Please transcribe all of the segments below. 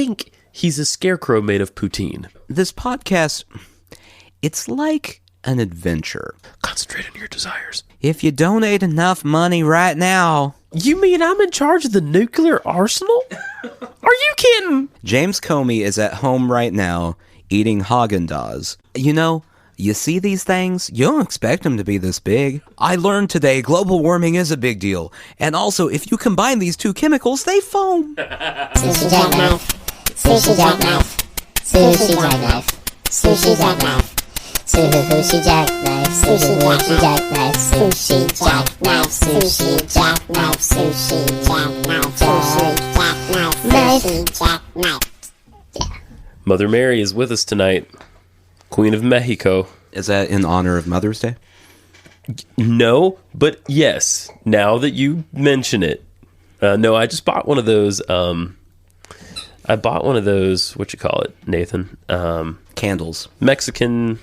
think he's a scarecrow made of poutine. This podcast, it's like an adventure. Concentrate on your desires. If you donate enough money right now... You mean I'm in charge of the nuclear arsenal? Are you kidding? James Comey is at home right now eating Haagen-Dazs. You know, you see these things, you don't expect them to be this big. I learned today global warming is a big deal. And also, if you combine these two chemicals, they foam. Sushi jackknife. Sushi jackknife. Sushi jackknife. Sushi jackknife. Sushi jackknife. Sushi jackknife. Sushi jackknife. Sushi jackknife. Sushi jackknife. Sushi jackknife. Yeah. Mother Mary is with us tonight. Queen of Mexico. Is that in honor of Mother's Day? No, but yes. Now that you mention it. No, I just bought one of those. I bought one of those, what you call it, Nathan? Candles. Mexican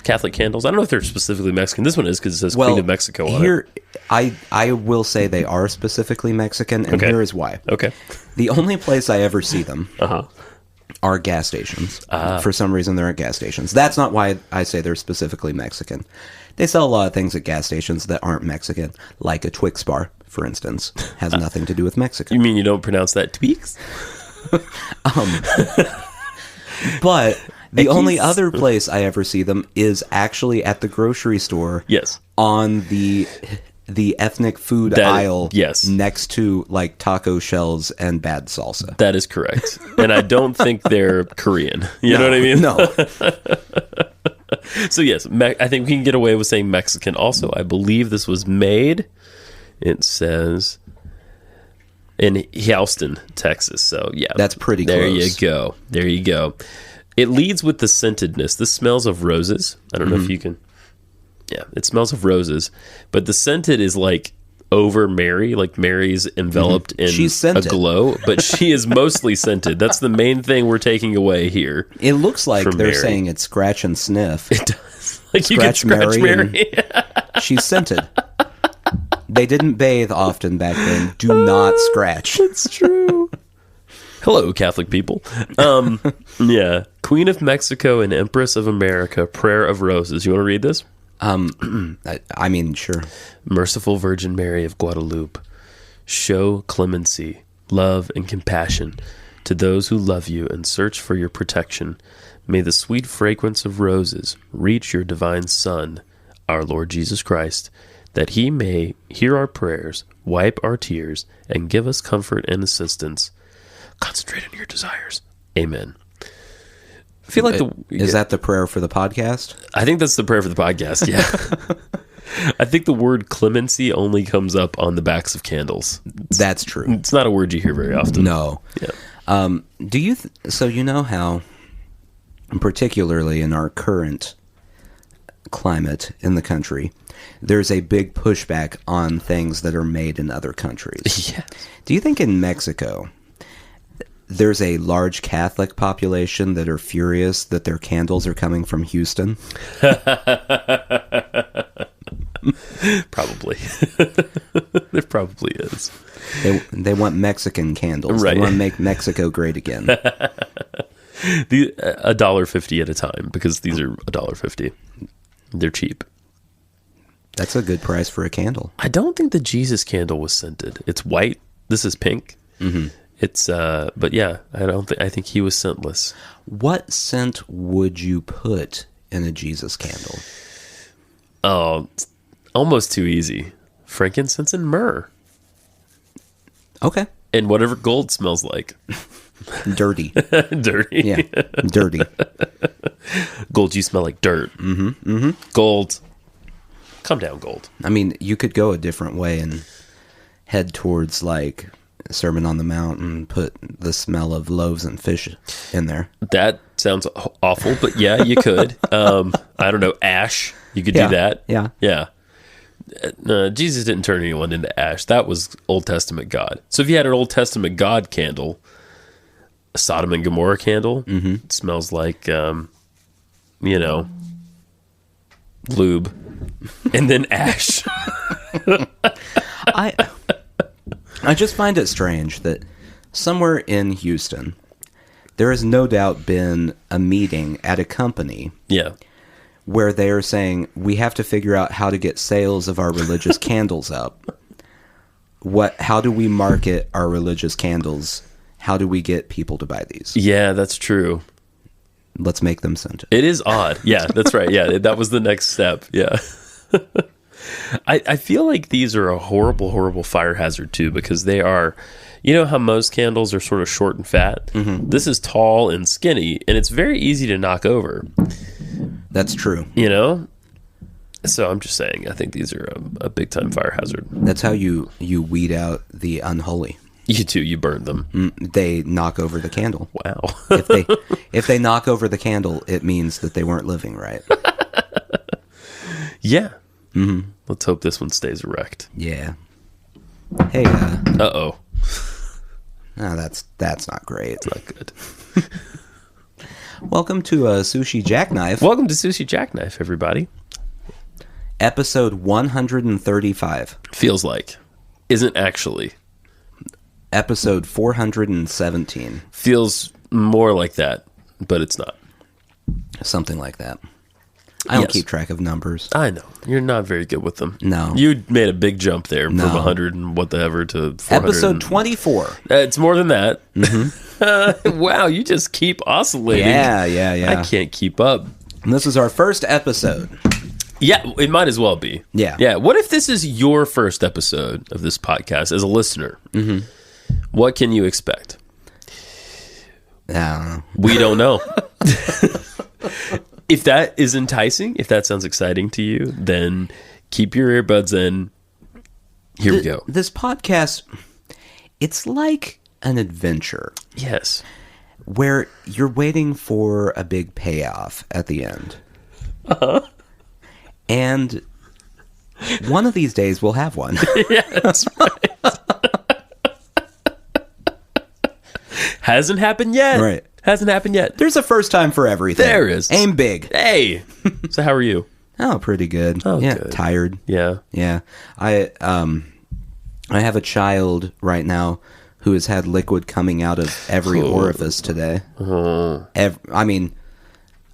Catholic candles. I don't know if they're specifically Mexican. This one is because it says Queen of Mexico on it. I will say they are specifically Mexican, and here is why. Okay. The only place I ever see them are gas stations. For some reason, they're at gas stations. That's not why I say they're specifically Mexican. They sell a lot of things at gas stations that aren't Mexican, like a Twix bar, for instance. Has nothing to do with Mexican. You mean you don't pronounce that Twix? But the only other place I ever see them is actually at the grocery store. Yes. On the ethnic food aisle. Yes. Next to like taco shells and bad salsa. That is correct. And I don't think they're Korean. You know what I mean? No. So yes, I think we can get away with saying Mexican. Also, I believe this was made, it says, in Houston, Texas. So yeah, that's pretty close. There you go. It leads with the scentedness. This smells of roses. I don't know if you can. Yeah, it smells of roses, but the scented is like over Mary, like Mary's enveloped in a glow, but she is mostly scented. That's the main thing we're taking away here. It looks like they're saying it's scratch and sniff. It does. Like you can scratch Mary. She's scented. They didn't bathe often back then. Do not scratch. It's true. Hello, Catholic people. Yeah. Queen of Mexico and Empress of America, Prayer of Roses. You want to read this? I mean, sure. Merciful Virgin Mary of Guadalupe, show clemency, love, and compassion to those who love you and search for your protection. May the sweet fragrance of roses reach your divine Son, our Lord Jesus Christ, that he may hear our prayers, wipe our tears, and give us comfort and assistance. Concentrate on your desires. Amen. I feel like is that the prayer for the podcast? I think that's the prayer for the podcast, yeah. I think the word clemency only comes up on the backs of candles. That's true. It's not a word you hear very often. No. Yeah. Do you so you know how, particularly in our current climate in the country, there's a big pushback on things that are made in other countries. Yes. Do you think in Mexico there's a large Catholic population that are furious that their candles are coming from Houston? Probably. There probably is. They want Mexican candles. Right. They want to make Mexico great again. $1.50 at a time, because these are $1.50. They're cheap. That's a good price for a candle. I don't think the Jesus candle was scented. It's white. This is pink. Mm-hmm. It's but yeah, I think he was scentless. What scent would you put in a Jesus candle? Oh, almost too easy. Frankincense and myrrh. Okay. And whatever gold smells like. Dirty. Dirty. Yeah. Dirty. Gold, you smell like dirt. Mm-hmm. Mm-hmm. Gold. Calm down, Gold. I mean, you could go a different way and head towards like Sermon on the Mount and put the smell of loaves and fish in there. That sounds awful, but yeah, you could. I don't know, ash. You could do that. Yeah. Yeah. Jesus didn't turn anyone into ash. That was Old Testament God. So if you had an Old Testament God candle, a Sodom and Gomorrah candle, it smells like, lube, and then ash. I just find it strange that somewhere in Houston, there has no doubt been a meeting at a company Yeah. where they are saying, we have to figure out how to get sales of our religious candles up. How do we market our religious candles? How do we get people to buy these? Yeah, that's true. Let's make them scented. It is odd. Yeah, that's right. Yeah, that was the next step. Yeah. I feel like these are a horrible, horrible fire hazard too, because they are, you know how most candles are sort of short and fat? Mm-hmm. This is tall and skinny, and it's very easy to knock over. That's true. You know? So I'm just saying, I think these are a big time fire hazard. That's how you weed out the unholy. You too, you burn them. They knock over the candle. Wow. if they knock over the candle, it means that they weren't living right. Yeah. Mm-hmm. Let's hope this one stays erect. Yeah. Hey. Uh-oh. No, that's not great. It's not good. Welcome to Sushi Jackknife. Welcome to Sushi Jackknife, everybody. Episode 135. Feels like. Isn't actually. Episode 417. Feels more like that, but it's not. Something like that. I don't keep track of numbers. I know. You're not very good with them. No. You made a big jump there from 100 and whatever to 400. Episode 24. It's more than that. Mm-hmm. Wow, you just keep oscillating. Yeah. I can't keep up. And this is our first episode. Yeah, it might as well be. Yeah. Yeah. What if this is your first episode of this podcast as a listener? Mm-hmm. What can you expect? I don't know. We don't know. If that is enticing, if that sounds exciting to you, then keep your earbuds in. Here we go. This podcast, it's like an adventure. Yes. Where you're waiting for a big payoff at the end. Uh-huh. And one of these days we'll have one. Yeah, that's right. Hasn't happened yet. Right. Hasn't happened yet. There's a first time for everything. There is. Aim big. Hey. So how are you? Oh, pretty good. Oh, yeah, good. Tired. Yeah. Yeah. I have a child right now who has had liquid coming out of every orifice today. I mean,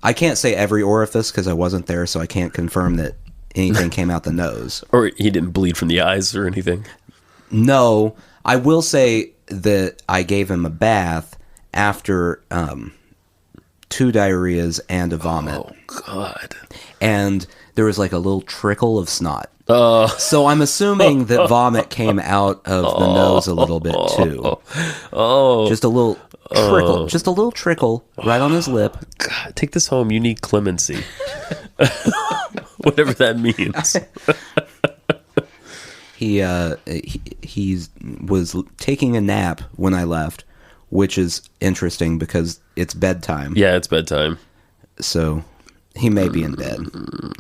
I can't say every orifice because I wasn't there, so I can't confirm that anything came out the nose. Or he didn't bleed from the eyes or anything? No. I will say that I gave him a bath after 2 diarrheas and a vomit. Oh, God. And there was like a little trickle of snot. So I'm assuming that vomit came out of the nose a little bit too. Oh. Just a little trickle. Just a little trickle right on his lip. God, take this home. You need clemency. Whatever that means. He was taking a nap when I left, which is interesting because it's bedtime. Yeah, it's bedtime. So he may be in bed.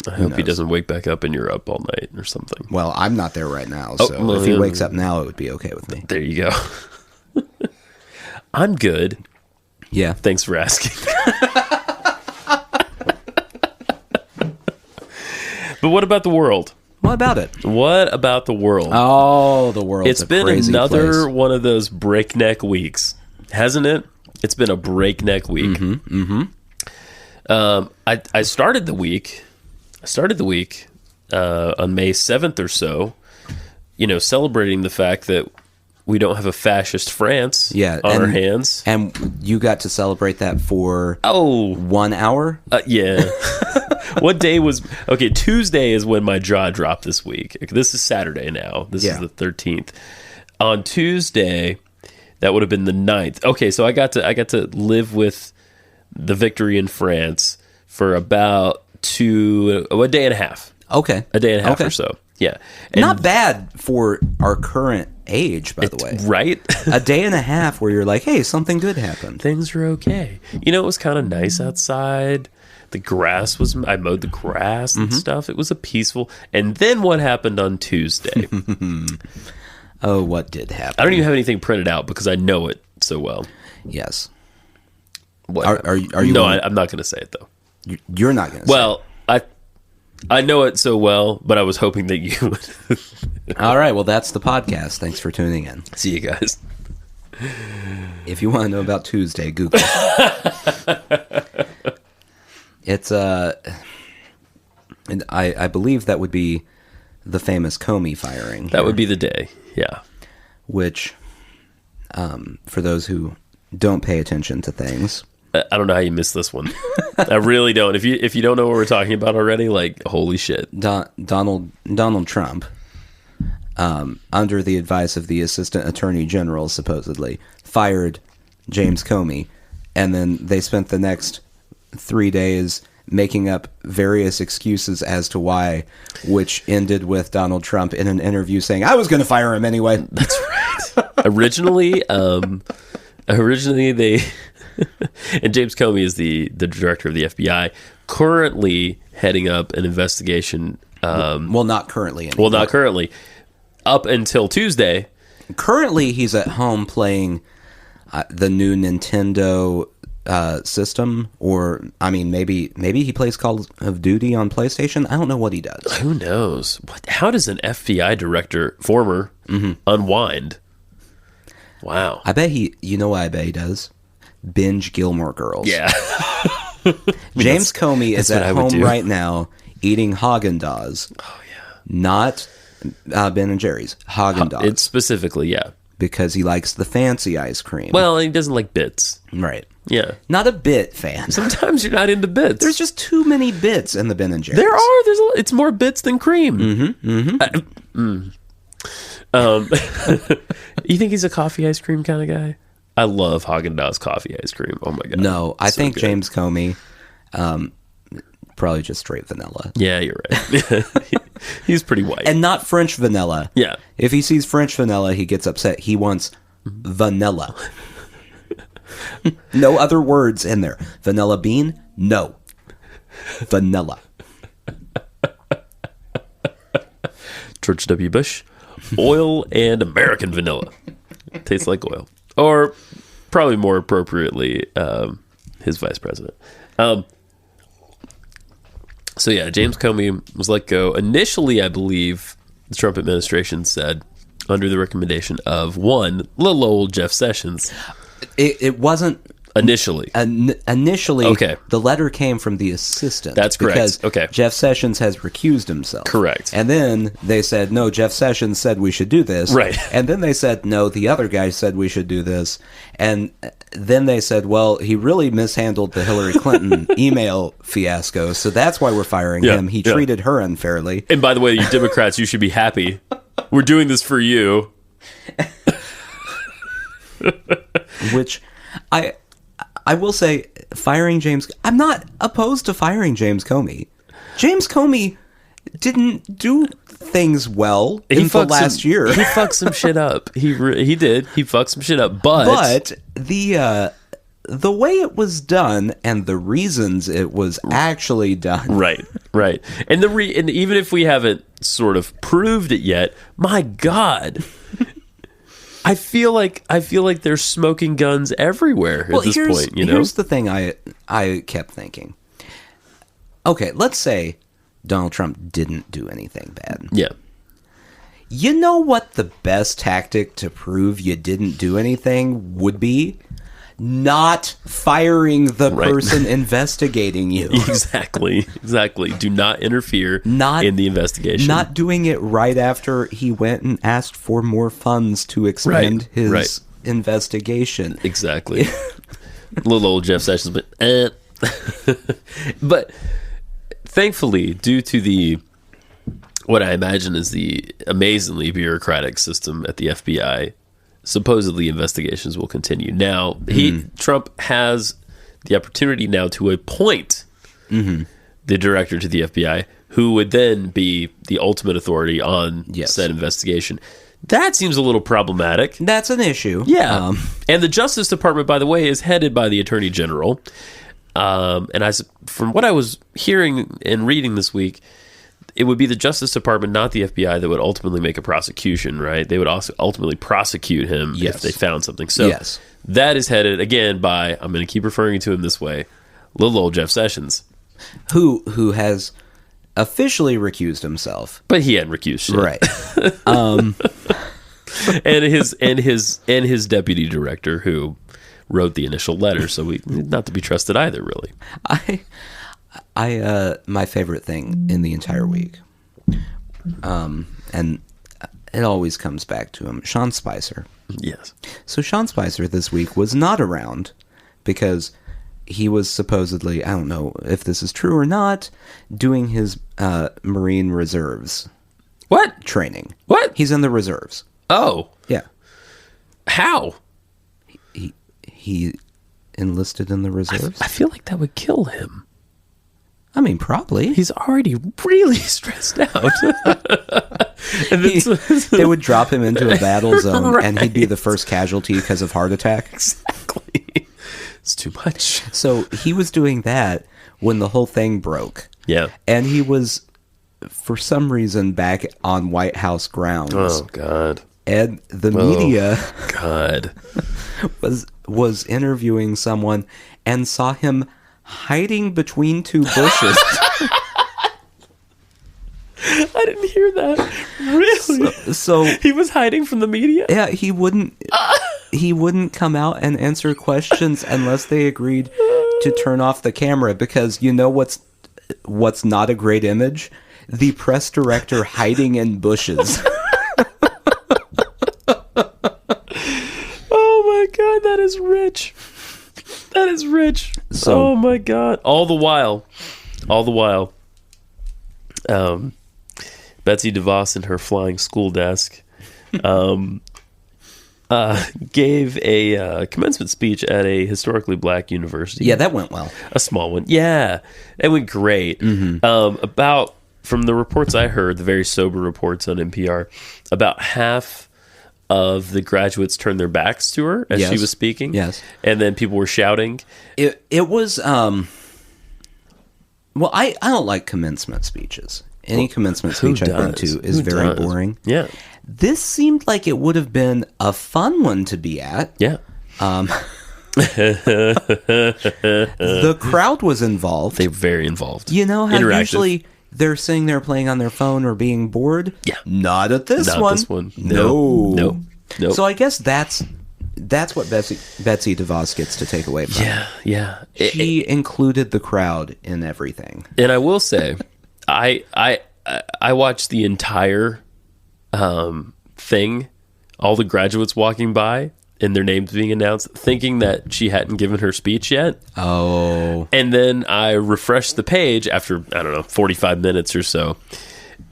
I hope he doesn't wake back up and you're up all night or something. Well, I'm not there right now, so if he wakes up now, it would be okay with me. There you go. I'm good. Yeah. Thanks for asking. But what about the world? What about it? What about the world? Oh, the world. It's been another one of those breakneck weeks, hasn't it? It's been a breakneck week. Mm-hmm. I started the week. On May 7th or so, celebrating the fact that we don't have a fascist France on our hands. And you got to celebrate that for 1 hour? Yeah. What day was... Okay, Tuesday is when my jaw dropped this week. This is Saturday now. This is the 13th. On Tuesday, that would have been the 9th. Okay, so I got to live with the victory in France for about a day and a half. Okay. A day and a half or so. Yeah. And not bad for our current age, by the way. Right? A day and a half where you're like, hey, something good happened. Things are okay. It was kind of nice outside. The grass I mowed the grass and stuff. It was a peaceful. And then what happened on Tuesday? Oh, what did happen? I don't even have anything printed out because I know it so well. Yes. What? Are you? No, I'm not going to say it though. You're not going to say it. Well, I know it so well, but I was hoping that you would. All right. Well, that's the podcast. Thanks for tuning in. See you guys. If you want to know about Tuesday, Google. It's and I believe that would be the famous Comey firing. That would be the day, yeah. Which, for those who don't pay attention to things, I don't know how you missed this one. I really don't. If you don't know what we're talking about already, like, holy shit. Donald Trump, under the advice of the Assistant Attorney General, supposedly fired James Comey, and then they spent the next 3 days making up various excuses as to why, which ended with Donald Trump in an interview saying, "I was going to fire him anyway." That's right. Originally they and James Comey is the director of the FBI, currently heading up an investigation. Well, not currently anymore. Well, not currently. Up until Tuesday. Currently, he's at home playing the new Nintendo system, or I mean, maybe he plays Call of Duty on PlayStation. I don't know what he does. Who knows? How does an FBI director, former, unwind? Wow. I bet you know what I bet he does? Binge Gilmore Girls. Yeah. James Comey is at home right now eating Haagen-Dazs. Oh yeah. Not Ben and Jerry's. Haagen-Dazs. It's specifically, yeah. Because he likes the fancy ice cream. Well, he doesn't like bits. Right. Yeah. Not a bit fan. Sometimes you're not into bits. There's just too many bits in the Ben and Jerry's. There are. It's more bits than cream. You think he's a coffee ice cream kind of guy? I love Haagen-Dazs coffee ice cream. Oh my god. No, I think good. James Comey, probably just straight vanilla. Yeah, you're right. He's pretty white. And not French vanilla. Yeah. If he sees French vanilla, he gets upset. He wants vanilla. No other words in there. Vanilla bean? No. Vanilla. George W. Bush, oil and American vanilla. Tastes like oil. Or probably more appropriately, his vice president. So yeah, James Comey was let go. Initially, I believe the Trump administration said, under the recommendation of one little old Jeff Sessions. It wasn't initially. Initially, okay. The letter came from the assistant. That's correct. Because okay. Jeff Sessions has recused himself. Correct. And then they said, no, Jeff Sessions said we should do this. Right. And then they said, no, the other guy said we should do this. And then they said, well, he really mishandled the Hillary Clinton email fiasco, so that's why we're firing him. He treated her unfairly. And by the way, you Democrats, you should be happy. We're doing this for you. Which I will say, firing James... I'm not opposed to firing James Comey. James Comey didn't do things well in the last year. He fucked some shit up. He did. He fucked some shit up. But the way it was done and the reasons it was actually done... Right. And and even if we haven't sort of proved it yet, my God... I feel like there's smoking guns everywhere at this point. You know, here's the thing I kept thinking. Okay, let's say Donald Trump didn't do anything bad. Yeah. You know what the best tactic to prove you didn't do anything would be? Not firing the person investigating you. Exactly. Do not interfere in the investigation. Not doing it right after he went and asked for more funds to expand his investigation. Exactly. Little old Jeff Sessions, but thankfully, due to what I imagine is the amazingly bureaucratic system at the FBI, supposedly investigations will continue. Now, Trump has the opportunity now to appoint the director to the FBI, who would then be the ultimate authority on said investigation. That seems a little problematic. That's an issue. Yeah. And the Justice Department, by the way, is headed by the Attorney General. And from what I was hearing and reading this week, it would be the Justice Department, not the FBI, that would ultimately make a prosecution, right? They would also ultimately prosecute him if they found something. So that is headed, again, by, I'm going to keep referring to him this way, little old Jeff Sessions. Who has officially recused himself. But he hadn't recused shit. Right. and his deputy director who wrote the initial letter, so we not to be trusted either, really. My favorite thing in the entire week, and it always comes back to him, Sean Spicer. Yes. So Sean Spicer this week was not around because he was supposedly, I don't know if this is true or not, doing his Marine Reserves. What? Training. What? He's in the reserves. Oh. Yeah. How? He enlisted in the reserves? I feel like that would kill him. I mean, probably. He's already really stressed out. And then they would drop him into a battle zone, Right. and he'd be the first casualty because of heart attack. Exactly. It's too much. So he was doing that when the whole thing broke. Yeah. And he was, for some reason, back on White House grounds. Oh, God. And the media God. was interviewing someone and saw him hiding between two bushes. I didn't hear that. Really? So he was hiding from the media? Yeah, he wouldn't come out and answer questions unless they agreed to turn off the camera, because you know what's not a great image? The press director hiding in bushes. Oh my God, that is rich. That is rich. So, oh my God. All the while, Betsy DeVos in her flying school desk gave a commencement speech at a historically black university. yeah, that went well. A small one. Yeah, it went great. About, from the reports I heard, the very sober reports on NPR, about half of the graduates turned their backs to her as she was speaking. Yes. And then people were shouting. It was, well, I don't like commencement speeches. Any commencement speech I've been to is very boring. Yeah. This seemed like it would have been a fun one to be at. Yeah. The crowd was involved. They're very involved. You know how Interactive. Usually they're sitting there playing on their phone or being bored? Yeah. Not at this Not one. this one. No. No. So I guess that's what Betsy DeVos gets to take away from it. Yeah. She included the crowd in everything. And I will say, I watched the entire thing, all the graduates walking by and their names being announced, thinking that she hadn't given her speech yet. Oh. And then I refreshed the page after, 45 minutes or so,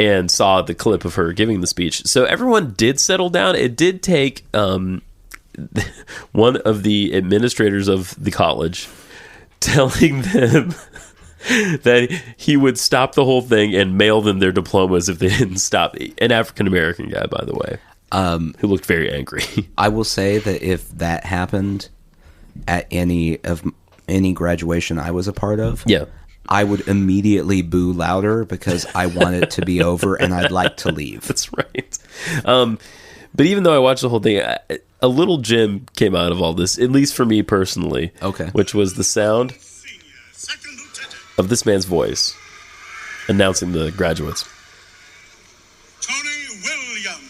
and saw the clip of her giving the speech. So everyone did settle down. It did take one of the administrators of the college telling them that he would stop the whole thing and mail them their diplomas if they didn't stop. An African-American guy, by the way, who looked very angry. I will say that if that happened at any graduation I was a part of, I would immediately boo louder because I want it to be over and I'd like to leave. That's right. But even though I watched the whole thing, a little gem came out of all this, at least for me personally. Okay. Which was the sound of this man's voice announcing the graduates. Tony Williams.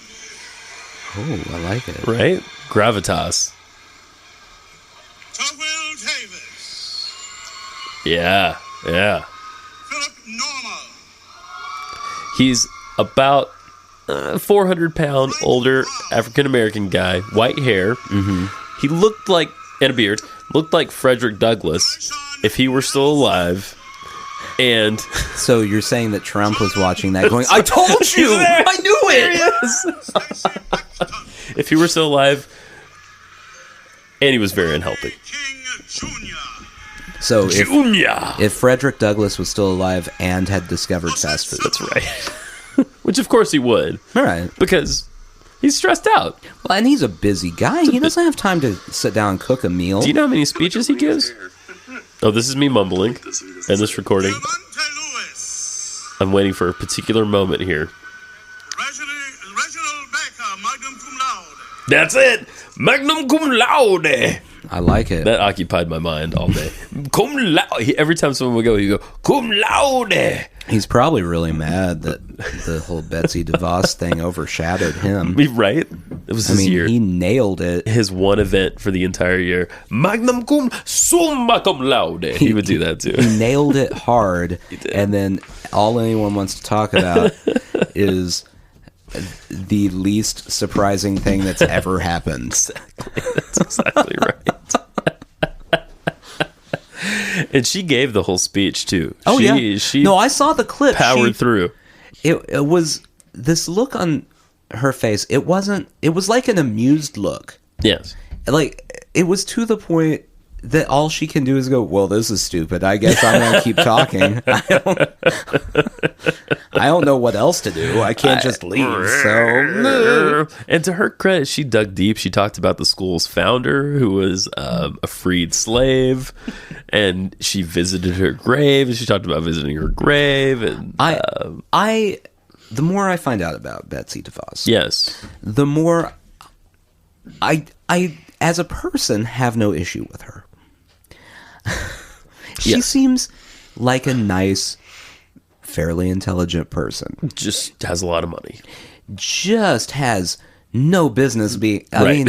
Oh, I like it. Right? Gravitas. Tugwell Davis. Yeah. Philip Normal. He's about 400-pound older African-American guy, white hair. Mm-hmm. He looked like, and a beard, looked like Frederick Douglass if he were still alive. And so you're saying that Trump was watching that going, I told you! I knew it! If he were still alive, and he was very unhealthy. King Jr. So Junior! if Frederick Douglass was still alive and had discovered fast food. That's right. Which, of course, he would. All right. Because he's stressed out. Well, and he's a busy guy. He doesn't have time to sit down and cook a meal. Do you know how many speeches he gives? Oh, this is me mumbling in this recording. Devontae Lewis. I'm waiting for a particular moment here. Reginald Baker, Magnum Cum Laude. That's it! Magnum cum laude! I like it. That occupied my mind all day. Cum laude! Every time someone would go, he'd go, cum laude! He's probably really mad that the whole Betsy DeVos thing overshadowed him. Right? It was his year. He nailed it. His one event for the entire year. Magnum cum summa cum laude. He would do that too. He nailed it hard. And then all anyone wants to talk about is the least surprising thing that's ever happened. Exactly. That's exactly right. And she gave the whole speech too. Oh, She no, I saw the clip. Powered through. It was this look on her face. It was like an amused look. Yes. Like, it was to the point that all she can do is go, well, this is stupid. I guess I'm going to keep talking. I don't know what else to do. I can't just leave. So, and to her credit, she dug deep. She talked about the school's founder, who was a freed slave, and she visited her grave. And she talked about visiting her grave. And the more I find out about Betsy DeVos, yes, the more I as a person have no issue with her. She seems like a nice, fairly intelligent person. Just has a lot of money. Just has no business being... I Right. mean,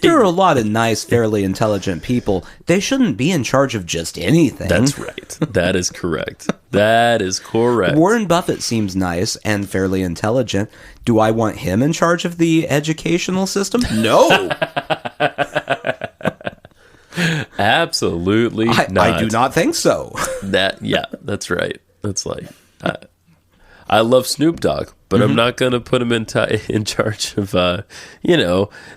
there are a lot of nice, fairly intelligent people. They shouldn't be in charge of just anything. That's right. That is correct. That is correct. Warren Buffett seems nice and fairly intelligent. Do I want him in charge of the educational system? No. Absolutely not. I do not think so. That's right. That's like... I love Snoop Dogg, but I'm not going to put him in charge of, the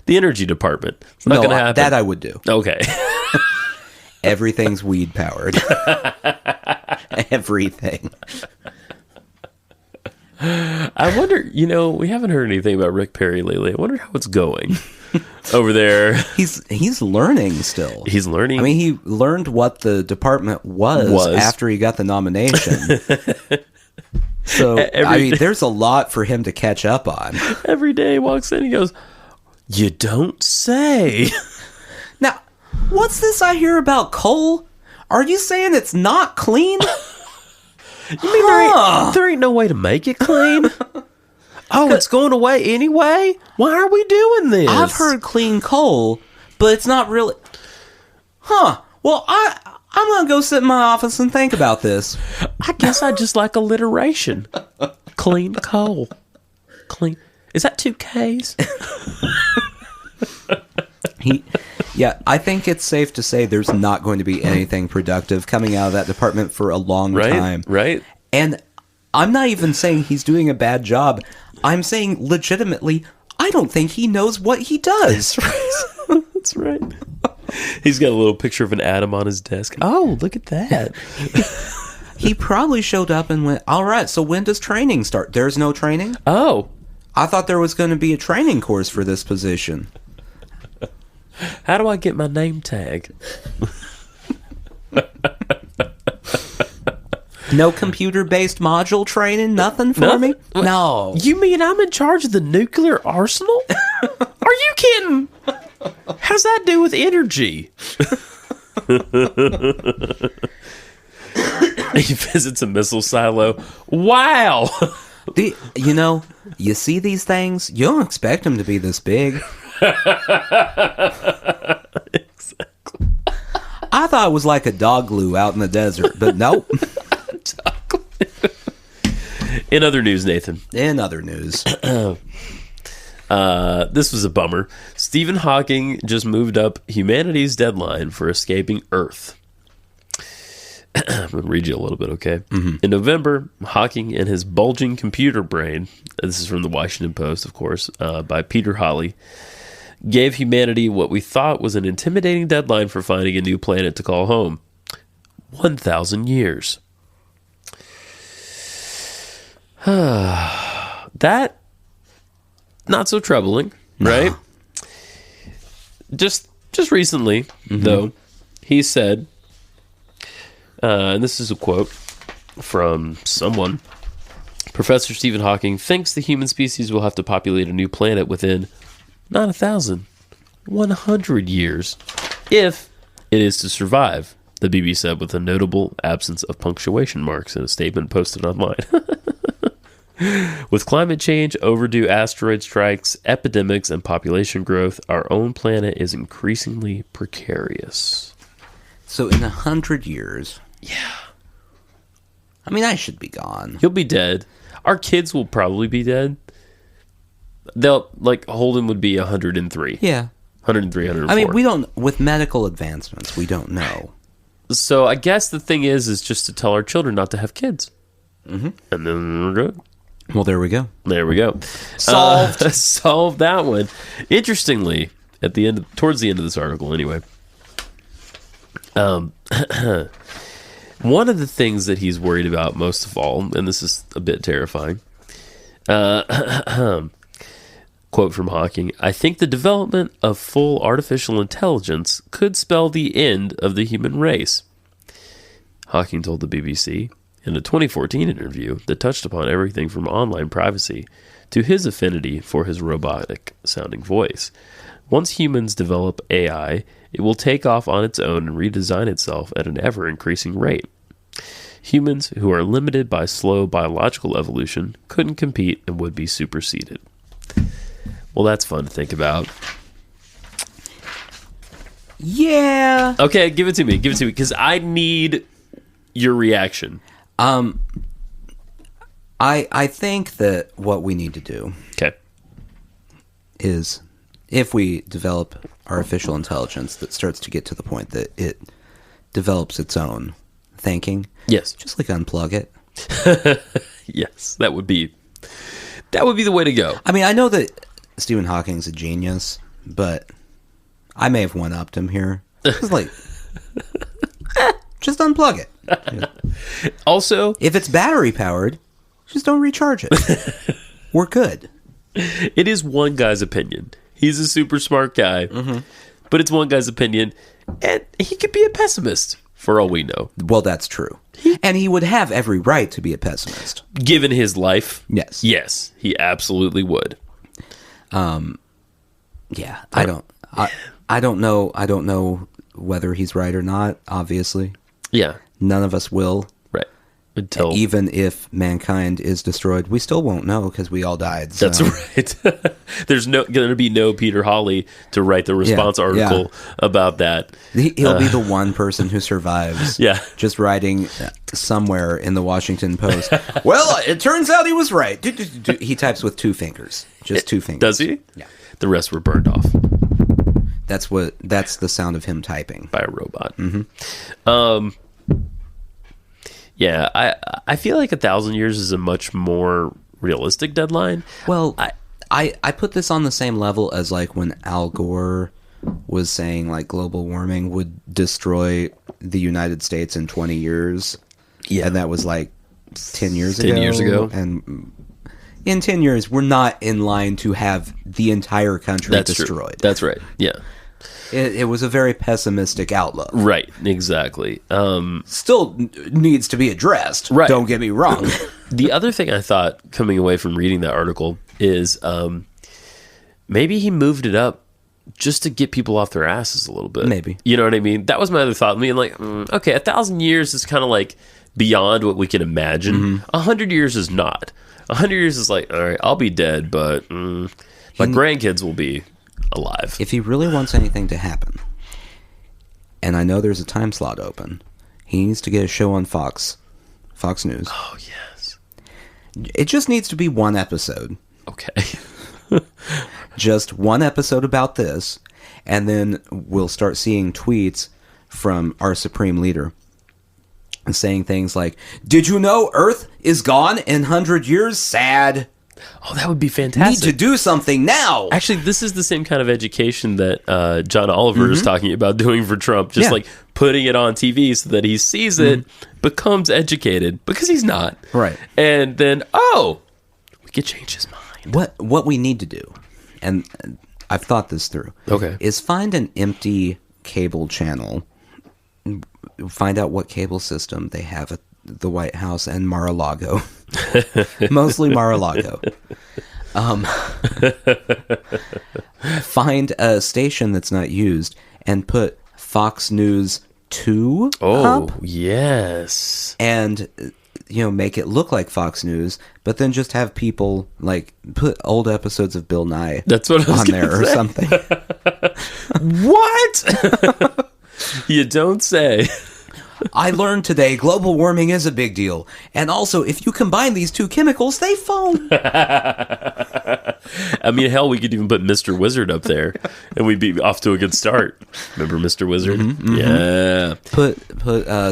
energy department. It's not going to happen. That I would do. Okay. Everything's weed powered. Everything. I wonder, we haven't heard anything about Rick Perry lately. I wonder how it's going over there. He's learning still. He's learning. I mean, he learned what the department was after he got the nomination. So, there's a lot for him to catch up on. Every day he walks in, he goes, "You don't say." Now, what's this I hear about coal? Are you saying it's not clean? You mean there ain't no way to make it clean? Oh, it's going away anyway? Why are we doing this? I've heard clean coal, but it's not really... Well, I'm going to go sit in my office and think about this. I guess I just like alliteration. Clean coal. Clean. Is that 2 Ks? I think it's safe to say there's not going to be anything productive coming out of that department for a long time. Right. And I'm not even saying he's doing a bad job. I'm saying legitimately, I don't think he knows what he does. That's right. That's right. He's got a little picture of an atom on his desk. Oh, look at that. He probably showed up and went, all right, so when does training start? There's no training? Oh. I thought there was going to be a training course for this position. How do I get my name tag? No computer-based module training? Nothing for me? No. You mean I'm in charge of the nuclear arsenal? Are you kidding? How's that do with energy? He visits a missile silo. Wow. You see these things? You don't expect them to be this big. Exactly. I thought it was like a dog glue out in the desert, but nope. In other news, Nathan. In other news. This was a bummer. Stephen Hawking just moved up humanity's deadline for escaping Earth. I'm going to read you a little bit, okay? Mm-hmm. In November, Hawking and his bulging computer brain, this is from the Washington Post, of course, by Peter Hawley, gave humanity what we thought was an intimidating deadline for finding a new planet to call home. 1,000 years. That, not so troubling, right? Just recently, though, he said, and this is a quote from someone, Professor Stephen Hawking thinks the human species will have to populate a new planet within not 1,000, 100 years, if it is to survive, the BBC said with a notable absence of punctuation marks in a statement posted online. With climate change, overdue asteroid strikes, epidemics, and population growth, our own planet is increasingly precarious. So in 100 years... Yeah. I mean, I should be gone. You'll be dead. Our kids will probably be dead. They'll, like, Holden would be 103. Yeah. 103, 104. I mean, we don't... With medical advancements, we don't know. So I guess the thing is just to tell our children not to have kids. Mm-hmm. And then we're good. Well, there we go. There we go. Solved. Solved that one. Interestingly, towards the end of this article, anyway. One of the things that he's worried about most of all, and this is a bit terrifying. Quote from Hawking: "I think the development of full artificial intelligence could spell the end of the human race." Hawking told the BBC in a 2014 interview that touched upon everything from online privacy to his affinity for his robotic-sounding voice. Once humans develop AI, it will take off on its own and redesign itself at an ever-increasing rate. Humans who are limited by slow biological evolution couldn't compete and would be superseded. Well, that's fun to think about. Yeah. Okay, give it to me, because I need your reaction. I think that what we need to do is, if we develop artificial intelligence that starts to get to the point that it develops its own thinking, yes, just like unplug it. Yes, that would be the way to go. I mean, I know that Stephen Hawking's a genius, but I may have one-upped him here. It's like, just unplug it. Also, if it's battery powered, just don't recharge it. We're good. It is one guy's opinion. He's a super smart guy, but it's one guy's opinion, and he could be a pessimist for all we know. Well, that's true. And he would have every right to be a pessimist. Given his life? Yes. Yes, he absolutely would. Yeah, I don't know. I don't know whether he's right or not, obviously. Yeah. None of us will. Right. Until... Even if mankind is destroyed, we still won't know because we all died. So. That's right. There's going to be no Peter Hawley to write the response article about that. He'll be the one person who survives. Yeah. Just writing somewhere in the Washington Post. Well, it turns out he was right. He types with 2 fingers. Just 2 fingers. Does he? Yeah. The rest were burned off. That's the sound of him typing. By a robot. Mm-hmm. Yeah, I feel like 1,000 years is a much more realistic deadline. Well, I put this on the same level as like when Al Gore was saying like global warming would destroy the United States in 20 years. Yeah. And that was like 10 years ago. 10 years ago. And in 10 years, we're not in line to have the entire country destroyed. True. That's right. Yeah. It was a very pessimistic outlook. Right, exactly. Still needs to be addressed. Right. Don't get me wrong. The other thing I thought coming away from reading that article is maybe he moved it up just to get people off their asses a little bit. Maybe. You know what I mean? That was my other thought. I mean, like, okay, 1,000 years is kind of like beyond what we can imagine. 100 years is not. 100 years is like, all right, I'll be dead, but my grandkids will be alive. If he really wants anything to happen, and I know there's a time slot open, he needs to get a show on Fox News. Oh, yes. It just needs to be one episode. Okay. Just one episode about this, and then we'll start seeing tweets from our supreme leader saying things like, "Did you know Earth is gone in 100 years? Sad. Oh, that would be fantastic. Need to do something now." Actually, this is the same kind of education that John Oliver is talking about doing for Trump. Just like putting it on TV so that he sees it, becomes educated, because he's not. Right. And then, we could change his mind. What we need to do, and I've thought this through, is find an empty cable channel, find out what cable system they have at the White House and Mar-a-Lago. Mostly Mar-a-Lago. Find a station that's not used and put Fox News 2 up. Yes. And make it look like Fox News, but then just have people like put old episodes of Bill Nye That's what I was on there or something. What? You don't say. I learned today global warming is a big deal. And also, if you combine these two chemicals, they foam. I mean, hell, we could even put Mr. Wizard up there, and we'd be off to a good start. Remember Mr. Wizard? Yeah. Put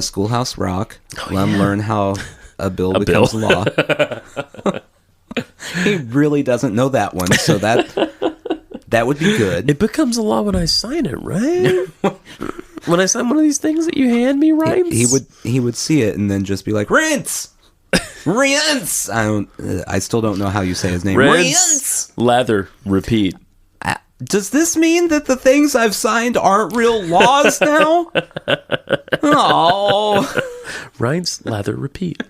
Schoolhouse Rock. Let him learn how a bill becomes law. He really doesn't know that one, so that would be good. It becomes a law when I sign it, right? When I sign one of these things that you hand me, right? He would see it and then just be like, rinse! Rinse! I still don't know how you say his name. Rinse! Lather, repeat. Does this mean that the things I've signed aren't real laws now? Oh. Rinse, lather, repeat.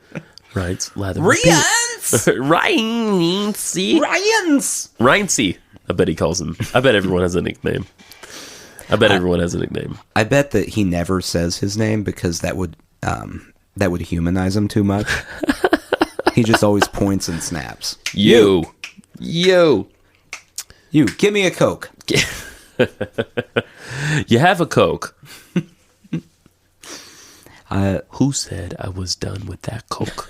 Rinse, lather, Rinse! Rincey. Rinse! Rincey. I bet he calls him. I bet everyone has a nickname. I bet that he never says his name because that would humanize him too much. He just always points and snaps. You, give me a Coke. You have a Coke. Who said I was done with that Coke?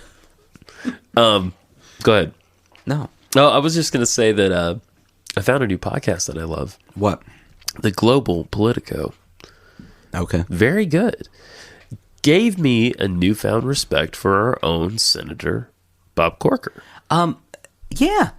Go ahead. No, I was just gonna say that I found a new podcast that I love. What? The Global Politico. Okay. Very good. Gave me a newfound respect for our own Senator Bob Corker. Yeah.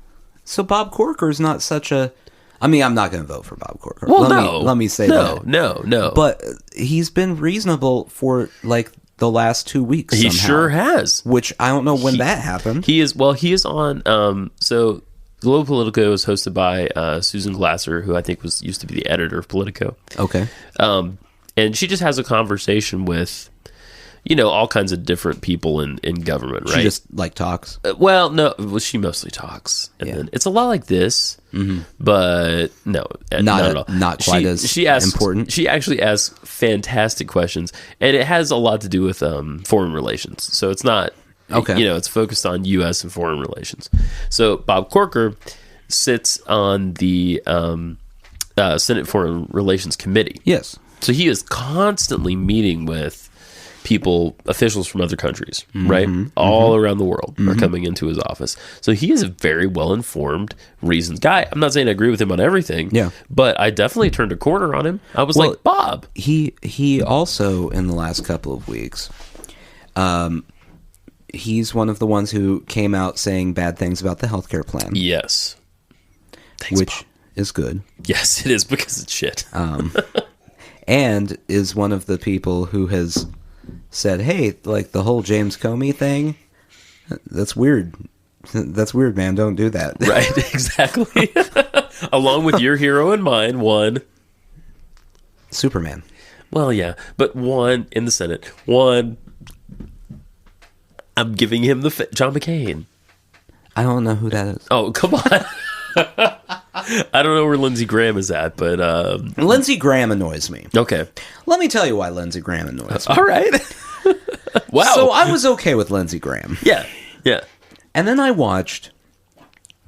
So Bob Corker is not such a... I mean, I'm not going to vote for Bob Corker. Well, let me say that. No. But he's been reasonable for, like, the last 2 weeks He somehow, sure has. Which I don't know when that happened. He is on... So Global Politico is hosted by Susan Glasser, who I think used to be the editor of Politico. Okay. And she just has a conversation with... all kinds of different people in government, right? She just, talks? She mostly talks. And then it's a lot like this, but no, not at all. Not quite as important. She actually asks fantastic questions, and it has a lot to do with foreign relations. So it's not, it's focused on U.S. and foreign relations. So Bob Corker sits on the Senate Foreign Relations Committee. Yes. So he is constantly meeting with officials from other countries, right? All around the world are coming into his office. So he is a very well-informed, reasoned guy. I'm not saying I agree with him on everything, but I definitely turned a corner on him. I was like, Bob. He also, in the last couple of weeks, he's one of the ones who came out saying bad things about the healthcare plan. Yes. Thanks, which Bob. Is good. Yes, it is, because it's shit. And is one of the people who has said, hey, the whole James Comey thing, that's weird. That's weird, man. Don't do that. Right, exactly. Along with your hero and mine, one. Superman. Well, yeah, but one in the Senate. One, I'm giving him John McCain. I don't know who that is. Oh, come on. I don't know where Lindsey Graham is at, but... Lindsey Graham annoys me. Okay. Let me tell you why Lindsey Graham annoys me. All right. Wow. So I was okay with Lindsey Graham. Yeah. And then I watched,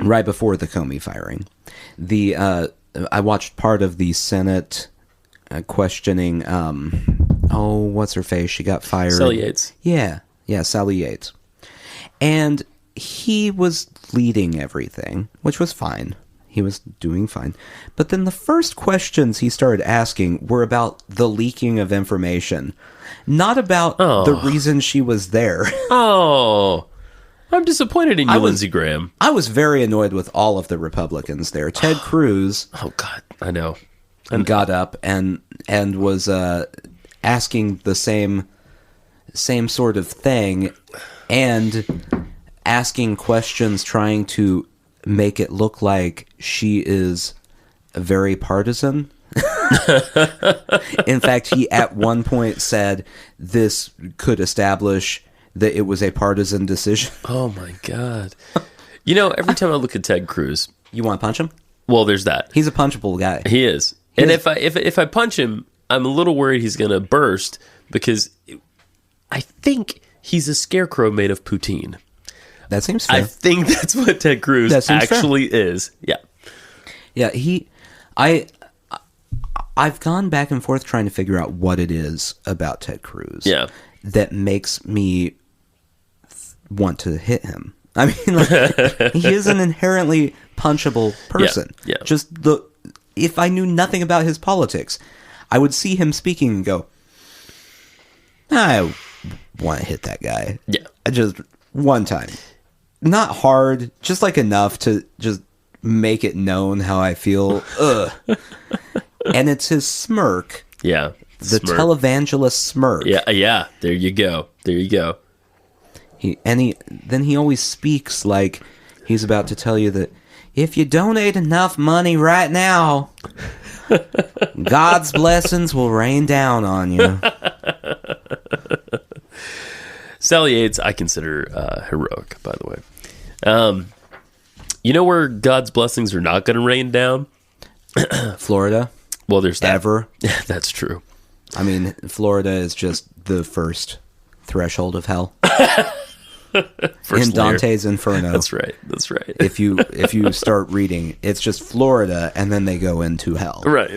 right before the Comey firing, I watched part of the Senate questioning, what's her face? She got fired. Sally Yates. Yeah, Sally Yates. And he was leading everything, which was fine. He was doing fine. But then the first questions he started asking were about the leaking of information, not about the reason she was there. Oh, I'm disappointed in you, Lindsey Graham. I was very annoyed with all of the Republicans there. Ted Cruz. Oh, God, I know. Got up and was asking the same sort of thing and asking questions trying to make it look like she is very partisan. In fact, he at one point said this could establish that it was a partisan decision. Oh my God. Every time I look at Ted Cruz... You want to punch him? Well, there's that. He's a punchable guy. He is. If I punch him, I'm a little worried he's going to burst, because I think He's a scarecrow made of poutine. That seems fair. I think that's what Ted Cruz actually is. Yeah. Yeah, I've gone back and forth trying to figure out what it is about Ted Cruz that makes me want to hit him. I mean, like, he is an inherently punchable person. Yeah. Just if I knew nothing about his politics, I would see him speaking and go, I want to hit that guy. Yeah. Just one time. Not hard, just like enough to just make it known how I feel. Ugh. And it's his smirk. Yeah. The televangelist smirk. Yeah. There you go. He always speaks like he's about to tell you that if you donate enough money right now, God's blessings will rain down on you. Sally Yates, I consider heroic, by the way. You know where God's blessings are not going to rain down? Florida. Well, there's that. Ever. That's true. I mean, Florida is just the first threshold of hell. In Dante's Inferno. That's right. If you start reading, it's just Florida, and then they go into hell. Right.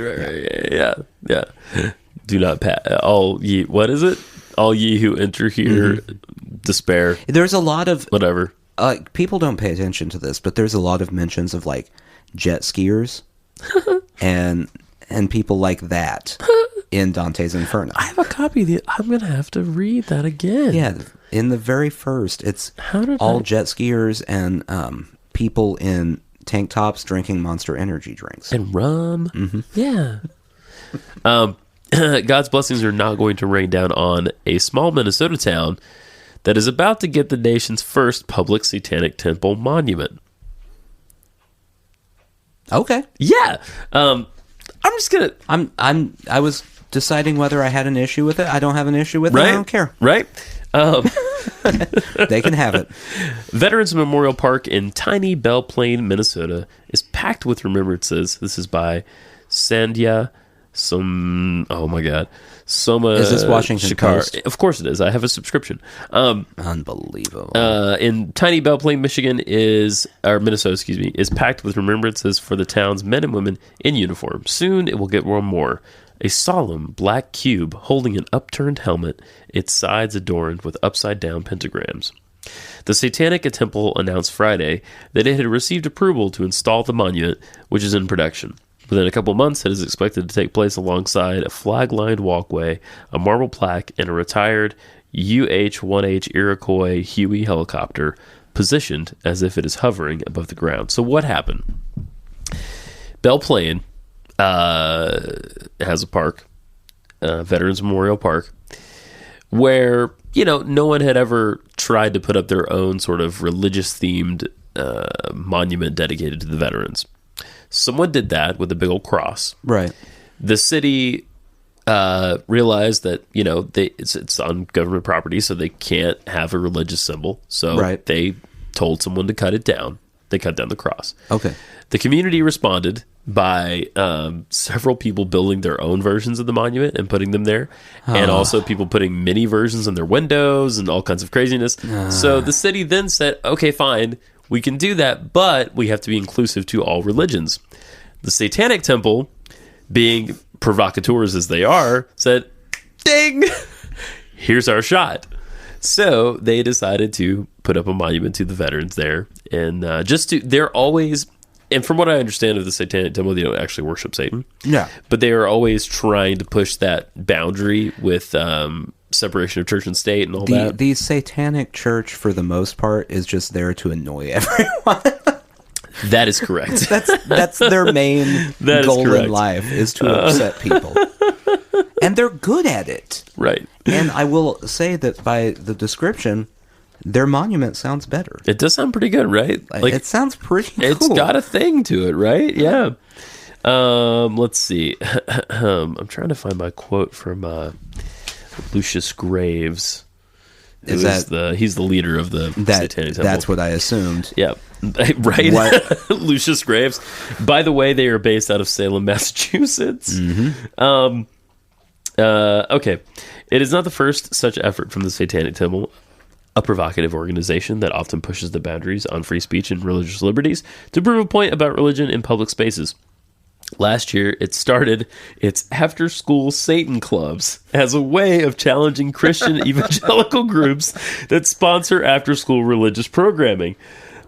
Yeah. Do not pass. All ye. What is it? All ye who enter here, despair. There's a lot of whatever. People don't pay attention to this, but there's a lot of mentions of like jet skiers and people like that in Dante's Inferno. I have a copy of the. I'm gonna have to read that again. Yeah, in the very first, it's jet skiers and people in tank tops drinking Monster Energy drinks and rum. Yeah. God's blessings are not going to rain down on a small Minnesota town that is about to get the nation's first public satanic temple monument. Okay. Yeah. I'm just gonna. I was deciding whether I had an issue with it. I don't have an issue with it. I don't care. Right. They can have it. Veterans Memorial Park in tiny Belle Plaine, Minnesota, is packed with remembrances. This is by Sandhya. Oh my God. Soma. Is this Washington Post? Of course it is. I have a subscription. Unbelievable. In tiny Belle Plaine, Minnesota, is packed with remembrances for the town's men and women in uniform. Soon it will get one more. A solemn black cube holding an upturned helmet, its sides adorned with upside-down pentagrams. The Satanic Temple announced Friday that it had received approval to install the monument, which is in production. Within a couple months, it is expected to take place alongside a flag-lined walkway, a marble plaque, and a retired UH-1H Iroquois Huey helicopter positioned as if it is hovering above the ground. So what happened? Belle Plaine has a park, Veterans Memorial Park, where, no one had ever tried to put up their own sort of religious-themed monument dedicated to the veterans. Someone did that with a big old cross. Right. The city realized that, it's on government property, so they can't have a religious symbol. So they told someone to cut it down. They cut down the cross. Okay. The community responded by several people building their own versions of the monument and putting them there, and also people putting mini versions on their windows and all kinds of craziness. So the city then said, okay, fine, we can do that, but we have to be inclusive to all religions. The Satanic Temple, being provocateurs as they are, said, ding, here's our shot. So they decided to put up a monument to the veterans there. And they're always, and from what I understand of the Satanic Temple, they don't actually worship Satan. Yeah. But they are always trying to push that boundary with separation of church and state and all that. The Satanic Church, for the most part, is just there to annoy everyone. That is correct. That's their main goal in life, is to upset people. And they're good at it. Right. And I will say that by the description, their monument sounds better. It does sound pretty good, right? Like, it sounds pretty cool. It's got a thing to it, right? Yeah. Let's see. I'm trying to find my quote from Lucius Graves. He's the leader of the Satanic Temple. That's what I assumed. Yeah. Right? What? Lucius Graves. By the way, they are based out of Salem, Massachusetts. Mm-hmm. Okay. It is not the first such effort from the Satanic Temple. a provocative organization that often pushes the boundaries on free speech and religious liberties to prove a point about religion in public spaces. Last year, it started its after-school Satan clubs as a way of challenging Christian evangelical groups that sponsor after-school religious programming.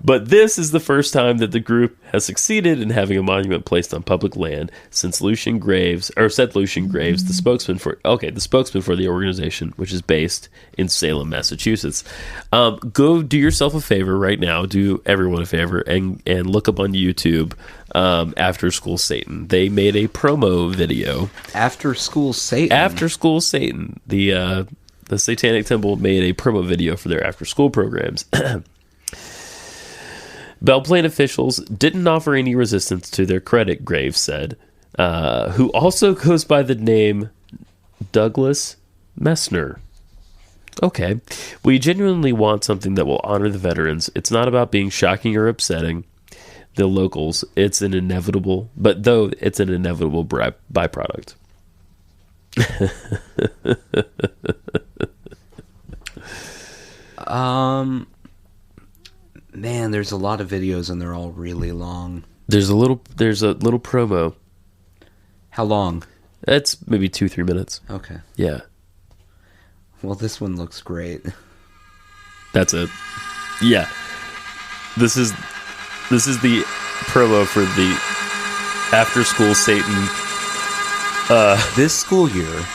But this is the first time that the group has succeeded in having a monument placed on public land since Lucian Graves, the spokesman for the organization, which is based in Salem, Massachusetts. Go do yourself a favor right now. Do everyone a favor and look up on YouTube After School Satan. They made a promo video. After School Satan? After School Satan. The Satanic Temple made a promo video for their after-school programs. Belle Plaine officials didn't offer any resistance to their credit, Graves said, who also goes by the name Douglas Messner. Okay. We genuinely want something that will honor the veterans. It's not about being shocking or upsetting the locals. It's an inevitable byproduct. Man, there's a lot of videos and they're all really long. There's a little promo. How long? It's maybe 2-3 minutes. Okay. Yeah. Well, this one looks great. That's it. Yeah. This is the promo for the After School Satan. This school year,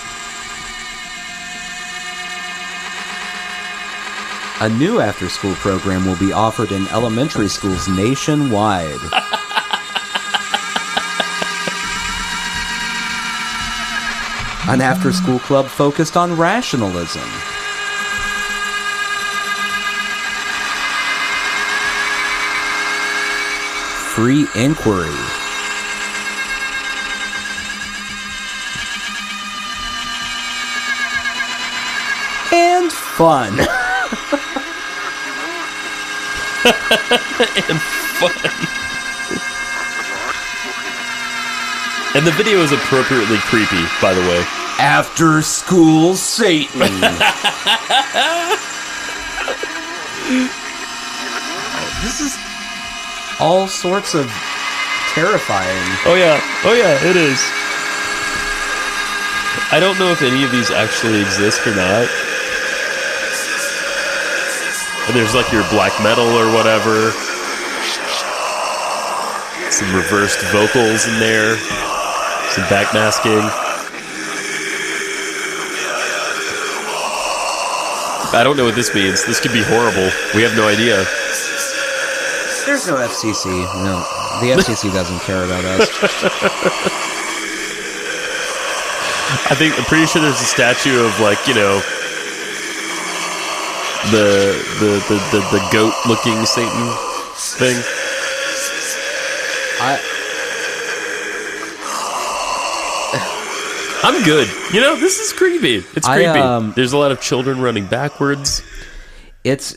a new after-school program will be offered in elementary schools nationwide. An after-school club focused on rationalism. Free inquiry. And fun. And fun. And the video is appropriately creepy, by the way. After School Satan. This is all sorts of terrifying. Oh yeah, it is. I don't know if any of these actually exist or not. There's like your black metal or whatever. Some reversed vocals in there. Some backmasking. I don't know what this means. This could be horrible. We have no idea. There's no FCC. No, the FCC doesn't care about us. I'm pretty sure there's a statue of, like, you know, the goat looking Satan thing. I'm good. You know, this is creepy. It's creepy. There's a lot of children running backwards. It's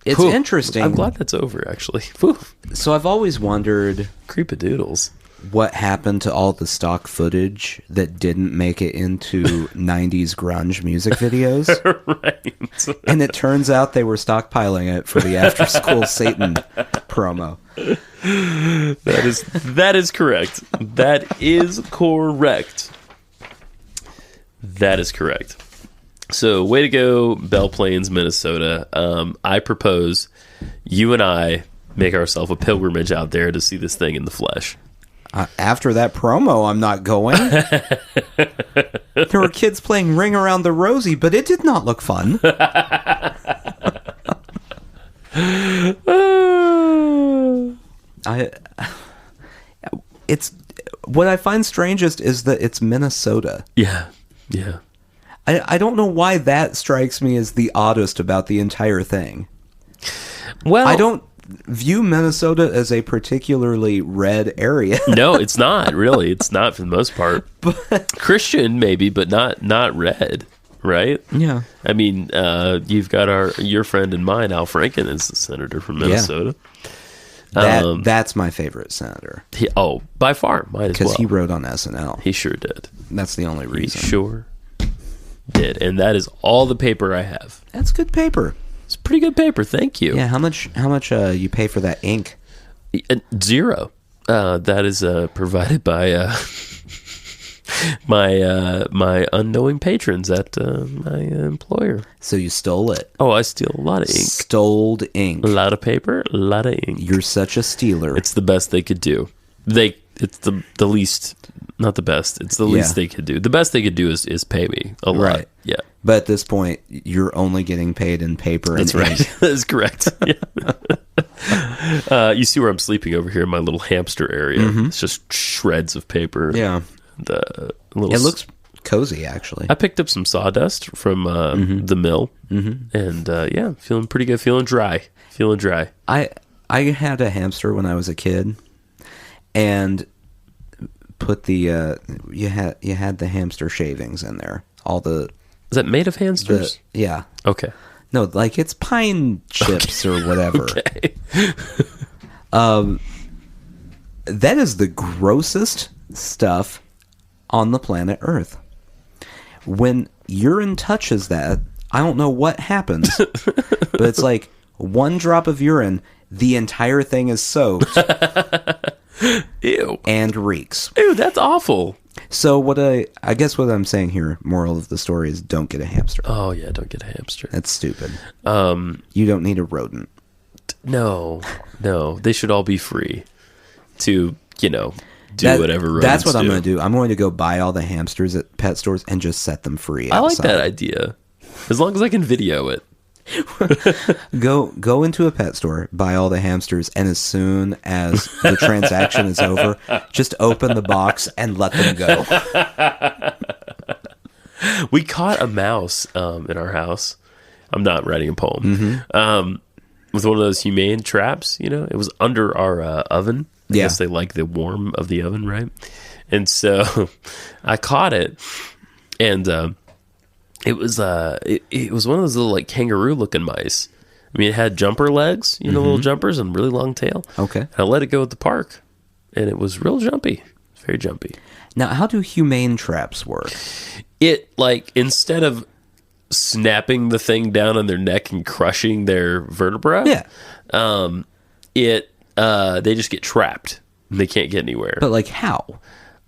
interesting. I'm glad that's over, actually. Whew. So I've always wondered, creepadoodles, what happened to all the stock footage that didn't make it into 90s grunge music videos. Right. And it turns out they were stockpiling it for the After School Satan promo. That is correct. That is correct. That is correct. So, way to go, Belle Plains, Minnesota. I propose you and I make ourselves a pilgrimage out there to see this thing in the flesh. After that promo, I'm not going. There were kids playing Ring Around the Rosie, but it did not look fun. It's what I find strangest is that it's Minnesota. Yeah. I don't know why that strikes me as the oddest about the entire thing. Well, I don't view Minnesota as a particularly red area. No, it's not, really. It's not for the most part. But Christian, maybe, but not red, right? Yeah. I mean, you've got your friend and mine, Al Franken, is a senator from Minnesota. Yeah. That's my favorite senator. By far, mine as well. Because he wrote on SNL. He sure did. That's the only reason. He sure did. And that is all the paper I have. That's good paper. It's pretty good paper. Thank you. Yeah, how much you pay for that ink? Zero. That is provided by my unknowing patrons at my employer. So you stole it. Oh, I steal a lot of ink. Stole ink. A lot of paper, a lot of ink. You're such a stealer. It's the best they could do. It's the least, not the best. It's the least they could do. The best they could do is pay me a lot. Right. Yeah. But at this point, you're only getting paid in paper and That's right. ink. That is correct. Yeah. You see where I'm sleeping over here in my little hamster area. It's just shreds of paper. Yeah. It looks cozy, actually. I picked up some sawdust from the mill, and feeling pretty good. Feeling dry. I had a hamster when I was a kid, and put the you had the hamster shavings in there. All the Is that made of hamsters? yeah. Okay. No, like it's pine chips or whatever. Okay. That is the grossest stuff on the planet Earth. When urine touches that, I don't know what happens, but it's like one drop of urine, the entire thing is soaked. Ew. And reeks. Ew, that's awful. So I guess what I'm saying here, moral of the story is don't get a hamster. Oh yeah, don't get a hamster. That's stupid. You don't need a rodent. No, they should all be free to, do whatever rodents That's what I'm do. going to do. I'm going to go buy all the hamsters at pet stores and just set them free outside. I like that idea. As long as I can video it. Go into a pet store, buy all the hamsters, and as soon as the transaction is over, just open the box and let them go. We caught a mouse in our house. I'm not writing a poem. With one of those humane traps, it was under our oven. I guess they like the warm of the oven, right? And so I caught it, and it was it was one of those little like kangaroo looking mice. I mean, it had jumper legs, little jumpers, and really long tail. Okay. And I let it go at the park, and it was real jumpy, very jumpy. Now, how do humane traps work? It instead of snapping the thing down on their neck and crushing their vertebra, they just get trapped. They can't get anywhere. But how?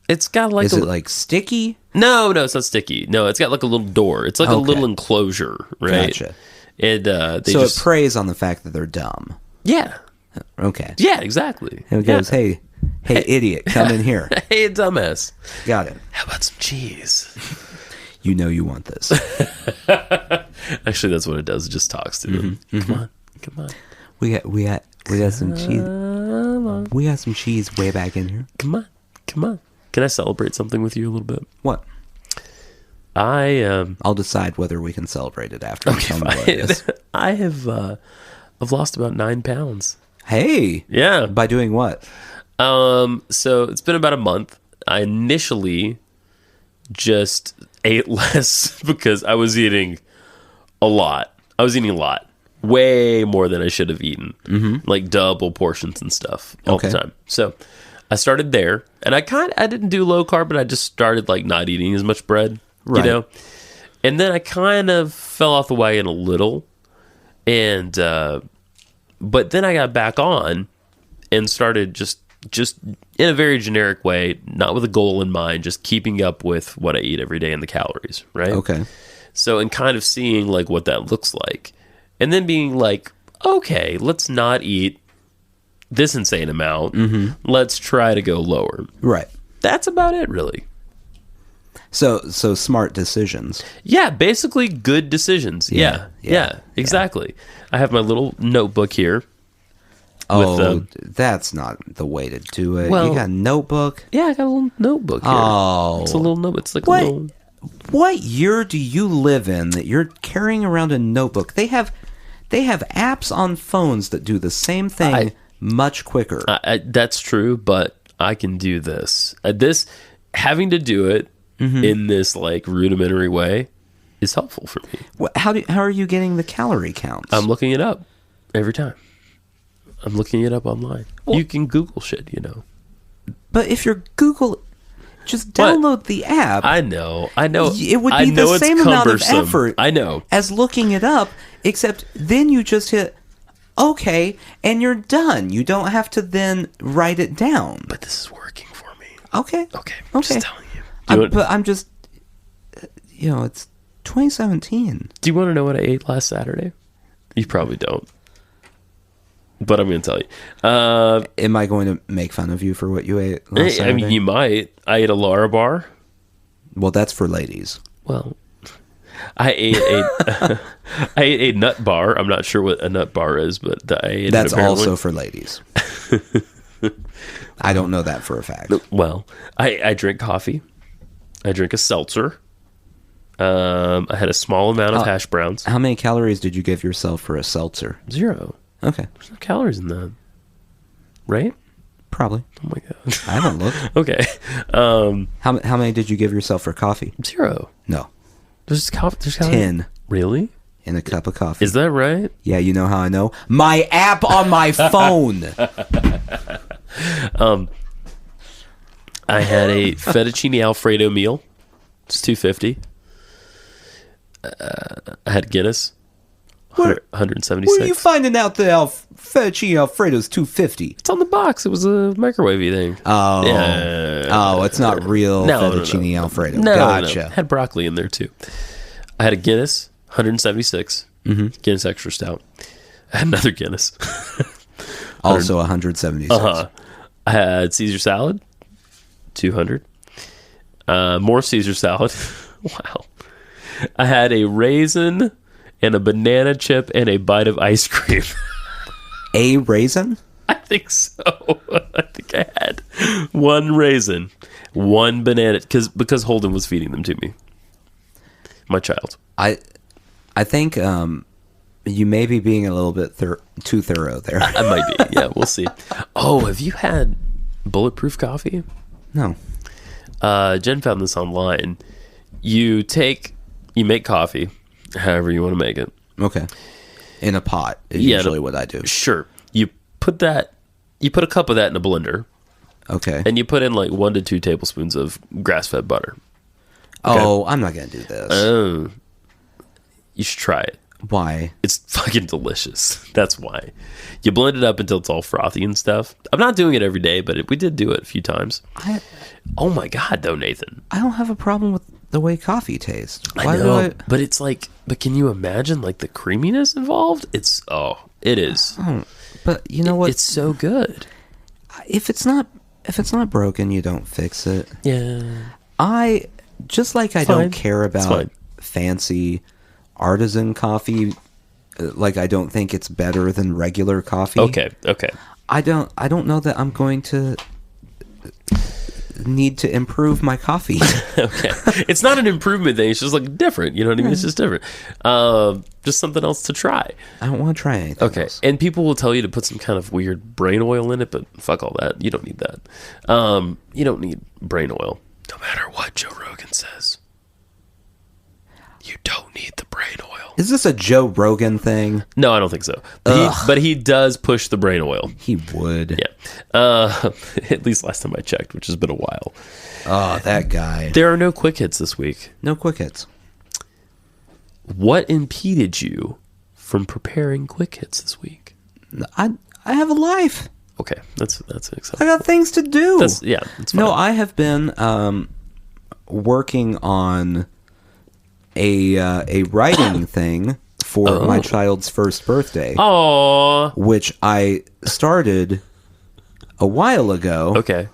It's got like is it sticky? No, it's not sticky. No, it's got like a little door. It's like a little enclosure, right? Gotcha. And it preys on the fact that they're dumb. Yeah. Okay. Yeah, exactly. And it goes, hey, idiot, come in here. Hey, dumbass. Got it. How about some cheese? You know you want this. Actually, that's what it does. It just talks to them. Come on. We got some cheese. We got some cheese way back in here. Come on. Can I celebrate something with you a little bit? What? I'll decide whether we can celebrate it after. Okay, fine. I've lost about 9 pounds. Hey. Yeah. By doing what? So it's been about a month. I initially just ate less because I was eating a lot. Way more than I should have eaten. Like double portions and stuff all the time. So I started there, and I didn't do low carb, but I just started not eating as much bread, right. And then I kind of fell off the wagon a little, and but then I got back on and started just in a very generic way, not with a goal in mind, just keeping up with what I eat every day and the calories, right? Okay. So, and kind of seeing what that looks like, and then being like, okay, let's not eat this insane amount. Let's try to go lower. Right. That's about it, really. So smart decisions. Yeah, basically good decisions. Yeah, exactly. I have my little notebook here. Oh, that's not the way to do it. Well, you got a notebook? Yeah, I got a little notebook here. Oh. It's a little notebook. It's like what? a little... What year do you live in that you're carrying around a notebook? They have apps on phones that do the same thing much quicker. That's true, but I can do this. Having to do it in this rudimentary way is helpful for me. How are you getting the calorie counts? I'm looking it up every time. I'm looking it up online. Well, you can Google shit, But if you're Google, just download the app. I know. It would be the same amount of effort. I know. As looking it up. Except then you just hit okay, and you're done. You don't have to then write it down. But this is working for me. Okay. Okay. I'm just telling you. But I'm just, it's 2017. Do you want to know what I ate last Saturday? You probably don't. But I'm going to tell you. Am I going to make fun of you for what you ate last Saturday? I mean, you might. I ate a Lara bar. Well, that's for ladies. Well, I ate a nut bar. I'm not sure what a nut bar is, but I ate that's it apparently. Also for ladies. I don't know that for a fact. Well, I drink coffee. I drink a seltzer. I had a small amount of hash browns. How many calories did you give yourself for a seltzer? 0. Okay. There's no calories in that. Right? Probably. Oh my god. I haven't looked. Okay. How many did you give yourself for coffee? 0. No. There's coffee. There's 10 Really? in a cup of coffee. Is that right? Yeah, you know how I know? My app on my phone. I had a fettuccine Alfredo meal. It's $2.50. I had Guinness. 176. Where are you finding out the fettuccine Alfredo's $2.50? It's on the box. It was a microwavey thing. Oh, yeah. Oh, it's not real fettuccine Alfredo. No, Gotcha. no. Had broccoli in there too. I had a Guinness, 176. Guinness extra stout. I had another Guinness. Also 176. I had Caesar salad, 200. More Caesar salad. Wow. I had a raisin and a banana chip and a bite of ice cream. A raisin? I think so. I think I had one raisin, one banana, because Holden was feeding them to me. My child. I think you may be being a little bit too thorough there. I might be. Yeah, we'll see. Oh, have you had bulletproof coffee? No. Jen found this online. You make coffee, however you want to make it. Okay. In a pot is usually what I do. Sure. You put a cup of that in a blender. Okay. And you put in like 1 to 2 tablespoons of grass-fed butter. Okay? Oh, I'm not going to do this. You should try it. Why? It's fucking delicious. That's why. You blend it up until it's all frothy and stuff. I'm not doing it every day, but we did do it a few times. Oh my God, though, Nathan. I don't have a problem with the way coffee tastes. I know, but it's like, but can you imagine like the creaminess involved? It is. But you know what? It's so good. If it's not broken, you don't fix it. Yeah. I don't care about fancy artisan coffee. Like, I don't think it's better than regular coffee. Okay. I don't know that I'm going to need to improve my coffee. Okay. It's not an improvement thing. It's just like different. You know what I mean? It's just different. Just something else to try. I don't want to try anything else. And people will tell you to put some kind of weird brain oil in it, but fuck all that. You don't need that. You don't need brain oil. No matter what Joe Rogan says. You don't need the brain oil. Is this a Joe Rogan thing? No, I don't think so. But he does push the brain oil. He would. Yeah. At least last time I checked, which has been a while. Oh, that guy. There are no quick hits this week. No quick hits. What impeded you from preparing quick hits this week? I have a life. Okay, that's acceptable. I got things to do. That's fine. No, I have been working on a writing thing for my child's first birthday. Aww. Which I started a while ago. Okay.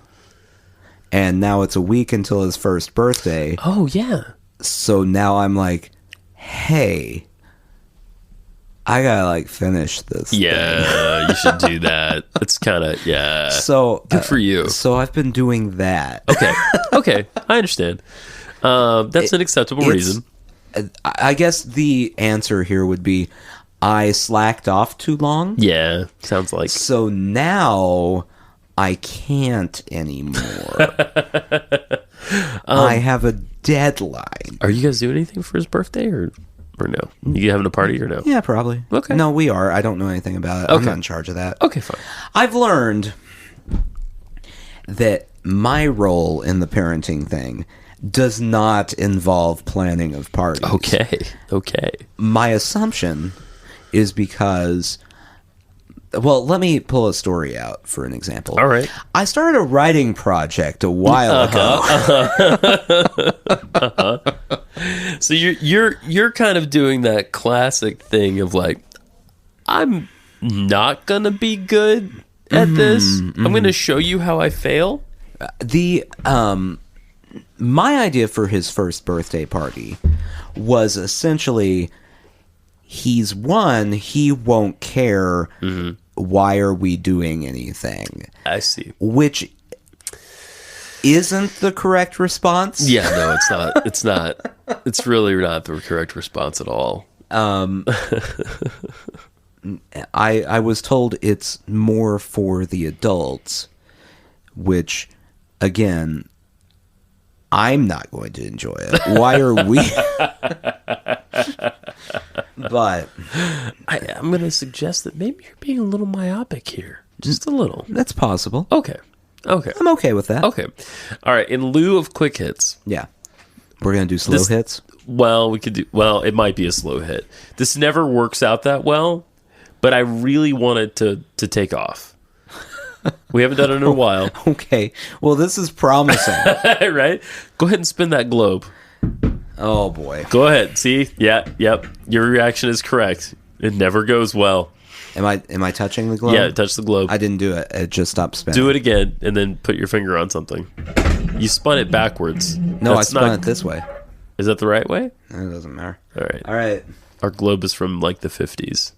And now it's a week until his first birthday. Oh, yeah. So now I'm like, hey, I gotta finish this. Yeah, you should do that. It's kind of, yeah. So good for you. So I've been doing that. Okay. I understand. That's an acceptable reason. I guess the answer here would be I slacked off too long. Yeah, sounds like. So now I can't anymore. I have a deadline. Are you guys doing anything for his birthday or no? You having a party or no? Yeah, probably. Okay. No, we are. I don't know anything about it. I'm not in charge of that. Okay, fine. I've learned that my role in the parenting thing does not involve planning of parties. Okay. My assumption is because, well, let me pull a story out for an example. All right. I started a writing project a while ago. So you're kind of doing that classic thing of like, I'm not gonna be good at this. I'm gonna show you how I fail. My idea for his first birthday party was essentially, he's won, he won't care. Why are we doing anything? I see. Which isn't the correct response. Yeah, no, it's not. It's not. It's really not the correct response at all. I was told it's more for the adults, which, again, I'm not going to enjoy it. Why are we? But I'm going to suggest that maybe you're being a little myopic here. Just a little. that's possible. Okay. I'm okay with that. Okay. All right. In lieu of quick hits. Yeah. We're going to do slow hits? Well, we could do... Well, it might be a slow hit. This never works out that well, but I really want it to take off. We haven't done it in a while. Okay. Well, this is promising. Right? Go ahead and spin that globe. Oh, boy. Go ahead. See? Yeah. Yep. Your reaction is correct. It never goes well. Am I touching the globe? Yeah, touch the globe. I didn't do it. It just stopped spinning. Do it again, and then put your finger on something. You spun it backwards. No, I spun it this way. Is that the right way? It doesn't matter. All right. All right. Our globe is from like the 50s.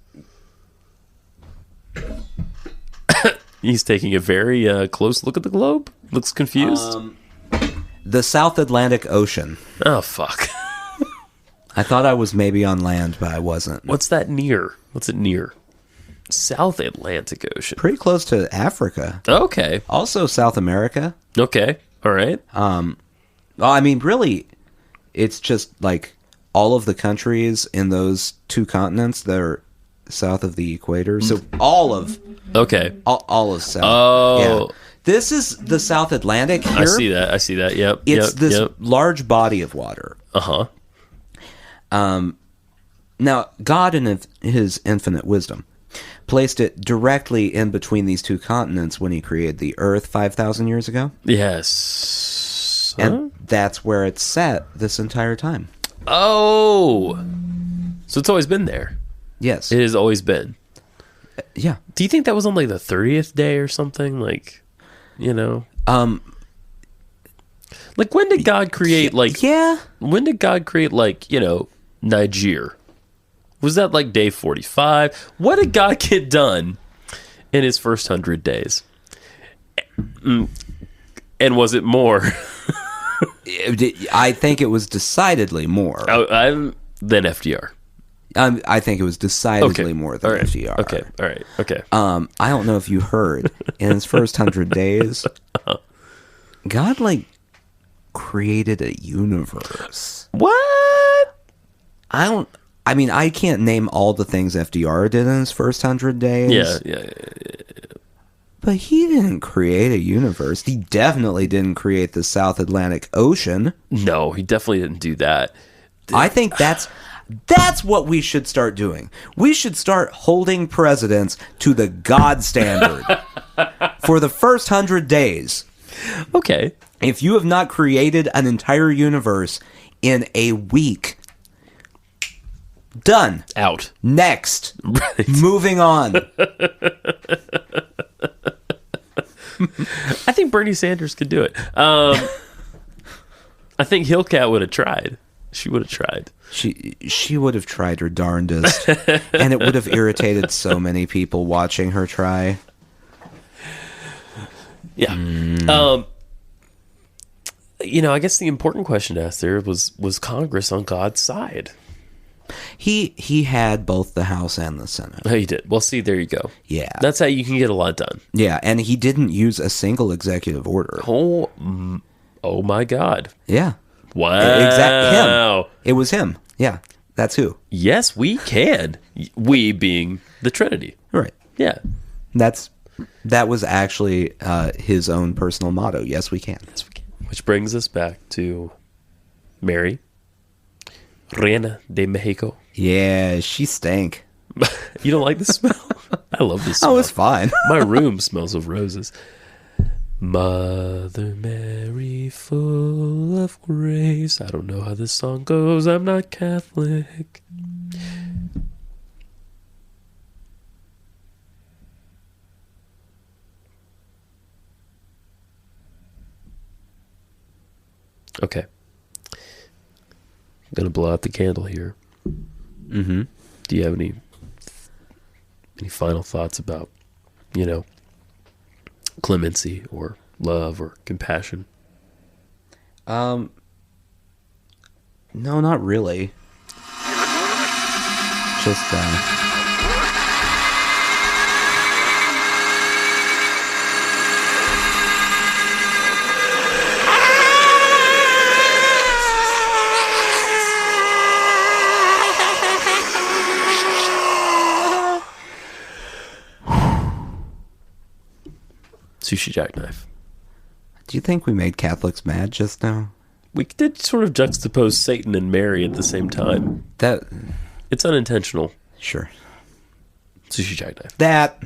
He's taking a very close look at the globe. Looks confused. The South Atlantic Ocean. Oh, fuck. I thought I was maybe on land, but I wasn't. What's that near? What's it near? South Atlantic Ocean. Pretty close to Africa. Okay. Also South America. Okay. All right. Well, I mean, really, it's just like all of the countries in those two continents that are south of the equator. So all of South. Oh. Yeah. This is the South Atlantic here. I see that. Yep. It's this large body of water. Uh-huh. Now, God in his infinite wisdom placed it directly in between these two continents when he created the earth 5,000 years ago. Yes. And that's where it's set this entire time. Oh. So it's always been there. Yes. It has always been. Yeah. Do you think that was on like the 30th day or something? Like, you know? Like when did God create when did God create Niger? Was that like day 45? What did God get done in his first 100 days? And was it more? I think it was decidedly more. Than FDR. I think it was decidedly more than FDR. Okay, all right, okay. I don't know if you heard, in his first 100 days, God, created a universe. What? I can't name all the things FDR did in his first 100 days. Yeah. But he didn't create a universe. He definitely didn't create the South Atlantic Ocean. No, he definitely didn't do that. I think that's what we should start doing. We should start holding presidents to the God standard for the first 100 days. Okay. If you have not created an entire universe in a week, done. Out. Next. Right. Moving on. I think Bernie Sanders could do it. I think Hillcat would have tried. She would have tried. She would have tried her darndest. And it would have irritated so many people watching her try. Yeah. I guess the important question to ask there was Congress on God's side? He had both the House and the Senate. Oh, he did. Well, see, there you go. Yeah. That's how you can get a lot done. Yeah, and he didn't use a single executive order. Oh my God. Yeah. Wow. Him. It was him. Yeah, that's who. Yes, we can. We being the Trinity. Right. Yeah. That was actually his own personal motto. Yes, we can. Yes, we can. Which brings us back to Mary, Reina de Mexico. Yeah, she stank. You don't like the smell? I love this smell. Oh, it's fine. My room smells of roses. Mother Mary, full of grace. I don't know how this song goes. I'm not Catholic. Okay. I'm going to blow out the candle here. Mm-hmm. Do you have any final thoughts about, clemency or love or compassion? No, not really. Just, Sushi jackknife. do you think we made Catholics mad just now? We did sort of juxtapose Satan and Mary at the same time. That, It's unintentional. sure. Sushi jackknife. That